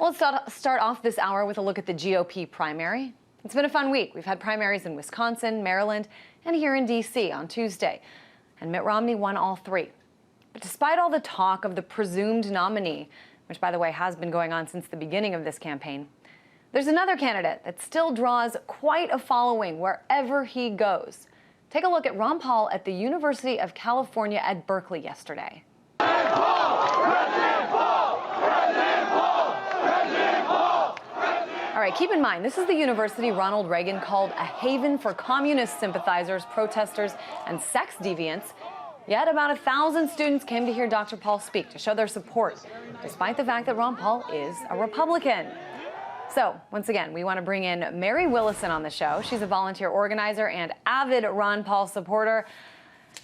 Well, let's start off this hour with a look at the GOP primary. It's been a fun week. We've had primaries in Wisconsin, Maryland, and here in D.C. on Tuesday. And Mitt Romney won all three. But despite all the talk of the presumed nominee, which, by the way, has been going on since the beginning of this campaign, there's another candidate that still draws quite a following wherever he goes. Take a look at Ron Paul at the University of California at Berkeley yesterday. President Paul! President Paul! President Paul! President Paul! All right, keep in mind, this is the university Ronald Reagan called a haven for communist sympathizers, protesters, and sex deviants. Yet about 1,000 students came to hear Dr. Paul speak to show their support, despite the fact that Ron Paul is a Republican. So, once again, we want to bring in Mary Willison on the show. She's a volunteer organizer and avid Ron Paul supporter.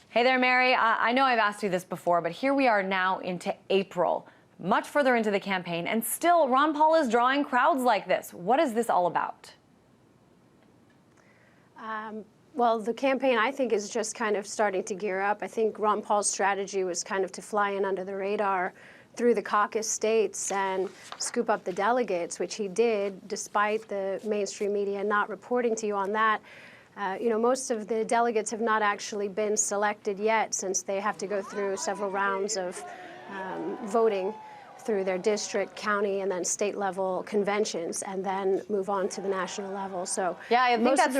Hey there, Mary. I know I've asked you this before, but here we are now into April, much further into the campaign, and still Ron Paul is drawing crowds like this. What is this all about? Well, the campaign, I think, is just kind of starting to gear up. I think Ron Paul's strategy was kind of to fly in under the radar through the caucus states and scoop up the delegates, which he did, despite the mainstream media not reporting to you on that. Most of the delegates have not actually been selected yet, since they have to go through several rounds of voting through their district, county, and then state level conventions, and then move on to the national level. So yeah, I think that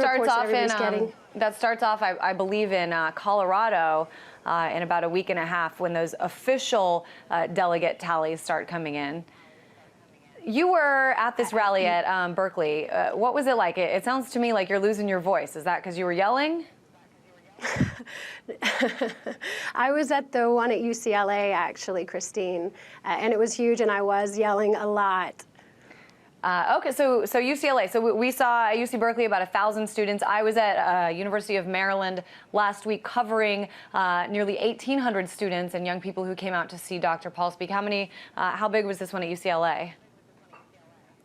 starts off I believe in Colorado in about a week and a half, when those official delegate tallies start coming in. You were at this rally at Berkeley. What was it like? It sounds to me like you're losing your voice. Is that because you were yelling? I was at the one at UCLA, actually, Christine, and it was huge, and I was yelling a lot. Okay, so UCLA. So we saw at UC Berkeley about 1,000 students. I was at University of Maryland last week covering nearly 1,800 students and young people who came out to see Dr. Paul speak. How big was this one at UCLA?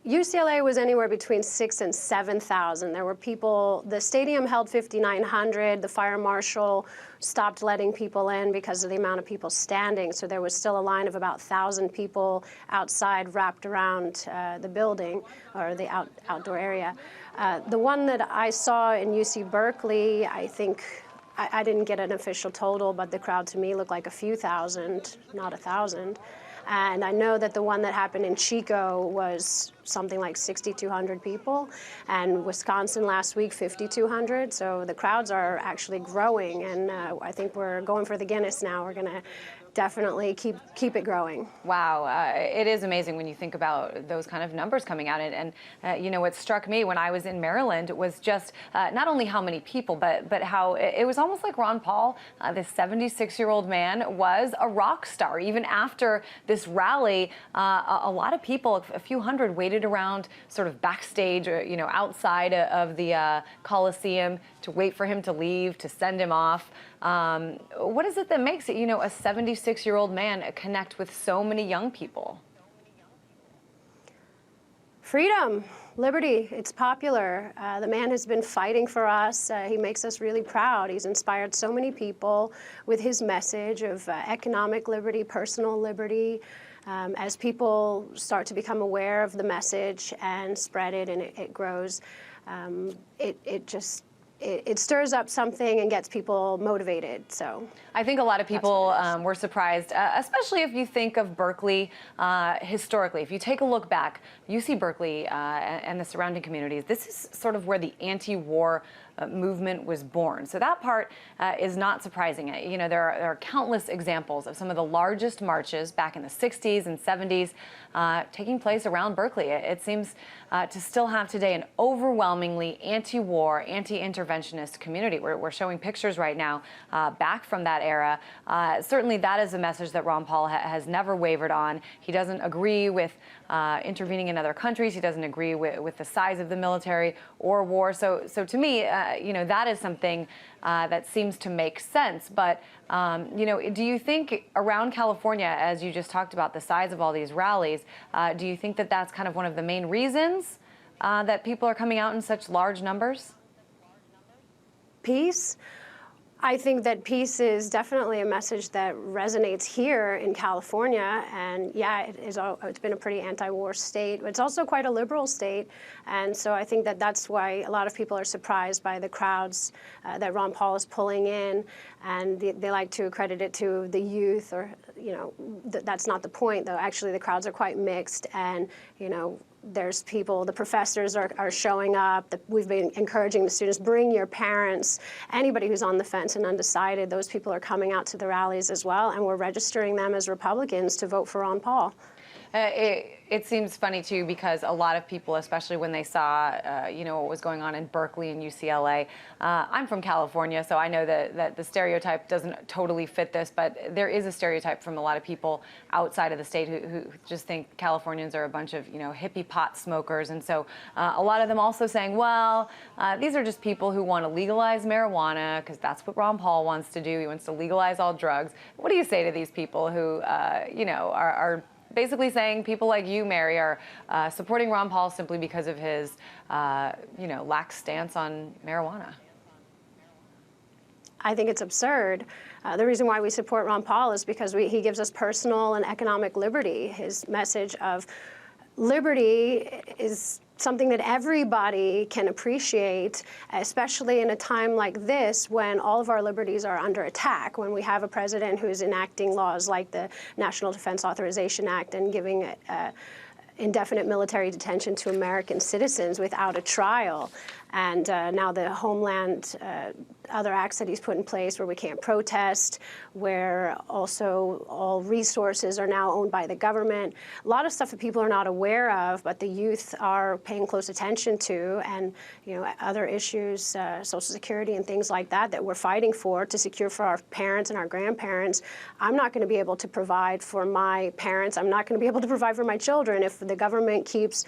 UCLA was anywhere between 6,000 and 7,000. There were people, the stadium held 5,900. The fire marshal stopped letting people in because of the amount of people standing. So there was still a line of about 1,000 people outside wrapped around the building, or the outdoor area. The one that I saw in UC Berkeley, I think, I didn't get an official total, but the crowd to me looked like a few thousand, not 1,000. And I know that the one that happened in Chico was something like 6,200 people, and Wisconsin last week, 5,200. So the crowds are actually growing, and I think we're going for the Guinness now. We're going to definitely keep it growing. Wow, it is amazing when you think about those kind of numbers coming out. And what struck me when I was in Maryland was just not only how many people, but how it was almost like Ron Paul, this 76-year-old man, was a rock star. Even after this rally, a lot of people, a few hundred, waited around sort of backstage, outside of the Coliseum to wait for him to leave, to send him off. What is it that makes it, a 76-year-old man connect with so many young people? Freedom, liberty, it's popular. The man has been fighting for us. He makes us really proud. He's inspired so many people with his message of economic liberty, personal liberty. As people start to become aware of the message and spread it, and it grows, it stirs up something and gets people motivated. So I think a lot of people were surprised, especially if you think of Berkeley historically. If you take a look back, UC Berkeley and the surrounding communities, this is sort of where the anti-war movement was born. So that part is not surprising. There are countless examples of some of the largest marches back in the 60s and 70s taking place around Berkeley. It seems to still have today an overwhelmingly anti-war, anti-interventionist community. We're showing pictures right now back from that era. Certainly that is a message that Ron Paul has never wavered on. He doesn't agree with intervening in other countries. He doesn't agree with the size of the military or war. So to me, that is something that seems to make sense. But, do you think around California, as you just talked about, the size of all these rallies, do you think that that's kind of one of the main reasons that people are coming out in such large numbers? Peace. I think that peace is definitely a message that resonates here in California, and yeah, it's been a pretty anti-war state. It's also quite a liberal state, and so I think that that's why a lot of people are surprised by the crowds that Ron Paul is pulling in, and they like to accredit it to the youth, or that's not the point though. Actually, the crowds are quite mixed, and there's people, the professors are showing up. We've been encouraging the students, bring your parents, anybody who's on the fence and undecided, those people are coming out to the rallies as well, and we're registering them as Republicans to vote for Ron Paul. It seems funny, too, because a lot of people, especially when they saw, what was going on in Berkeley and UCLA. I'm from California, so I know that the stereotype doesn't totally fit this, but there is a stereotype from a lot of people outside of the state who just think Californians are a bunch of, hippie pot smokers. And so a lot of them also saying, well, these are just people who want to legalize marijuana because that's what Ron Paul wants to do. He wants to legalize all drugs. What do you say to these people who, are basically saying people like you, Mary, are supporting Ron Paul simply because of his, lax stance on marijuana? I think it's absurd. The reason why we support Ron Paul is because he gives us personal and economic liberty. His message of liberty is something that everybody can appreciate, especially in a time like this when all of our liberties are under attack, when we have a president who's enacting laws like the National Defense Authorization Act and giving indefinite military detention to American citizens without a trial. And now the Homeland, other acts that he's put in place where we can't protest, where also all resources are now owned by the government. A lot of stuff that people are not aware of, but the youth are paying close attention to, and other issues, Social Security and things like that, that we're fighting for to secure for our parents and our grandparents. I'm not going to be able to provide for my parents. I'm not going to be able to provide for my children if the government keeps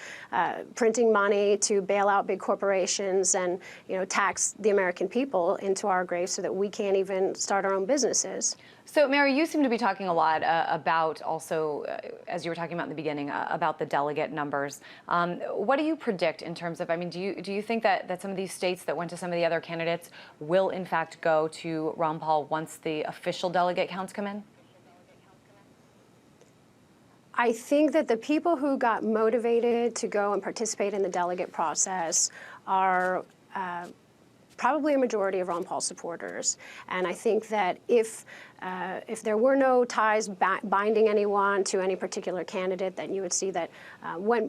printing money to bail out big corporations and tax the American people into our graves so that we can't even start our own businesses. So, Mary, you seem to be talking a lot about also, as you were talking about in the beginning, about the delegate numbers. What do you predict in terms of, do you think that some of these states that went to some of the other candidates will in fact go to Ron Paul once the official delegate counts come in? I think that the people who got motivated to go and participate in the delegate process are probably a majority of Ron Paul supporters. And I think that if there were no ties binding anyone to any particular candidate, then you would see that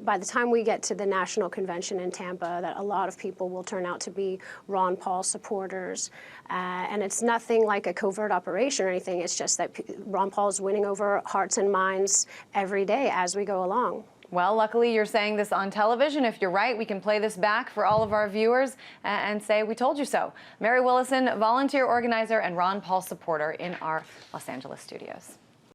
by the time we get to the national convention in Tampa, that a lot of people will turn out to be Ron Paul supporters. And it's nothing like a covert operation or anything. It's just that Ron Paul is winning over hearts and minds every day as we go along. Well, luckily you're saying this on television. If you're right, we can play this back for all of our viewers and say, we told you so. Mary Willison, volunteer organizer and Ron Paul supporter in our Los Angeles studios.